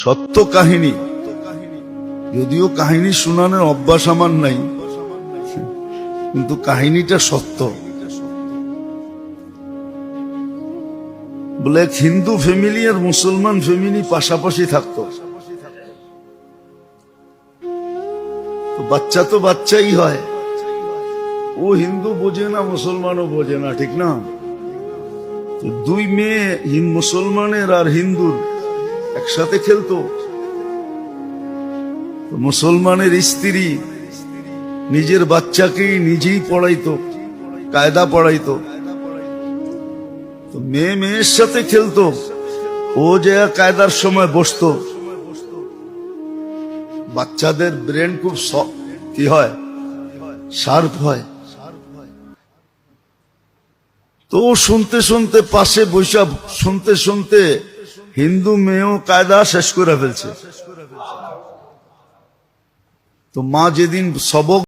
সত্য কাহিনী, যদিও কাহিনী শোনানোর অভ্যাস আমার নাই, কিন্তু কাহিনীটা সত্য। বলে এক হিন্দু ফ্যামিলি আর মুসলমান ফ্যামিলি পাশাপাশি থাকতো। বাচ্চা তো বাচ্চাই হয়, ও হিন্দু বোঝে না, মুসলমানও বোঝে না, ঠিক না? দুই মেয়ে মুসলমানের আর হিন্দুর একসাথে খেলতো। মুসলমানের স্ত্রী নিজের বাচ্চাকেই নিজেই পড়াইতো, কায়দা পড়াইতো। তো মেয়ে মেয়ের সাথে খেলতো, ও যে কায়দার সময় বসতো। বাচ্চাদের ব্রেন খুব কি হয়, শার্প হয়। তো শুনতে শুনতে পাশে বৈশা শুনতে শুনতে হিন্দু মেয়েও কায়দা শেষ করে ফেলছে। তো মা যেদিন সবক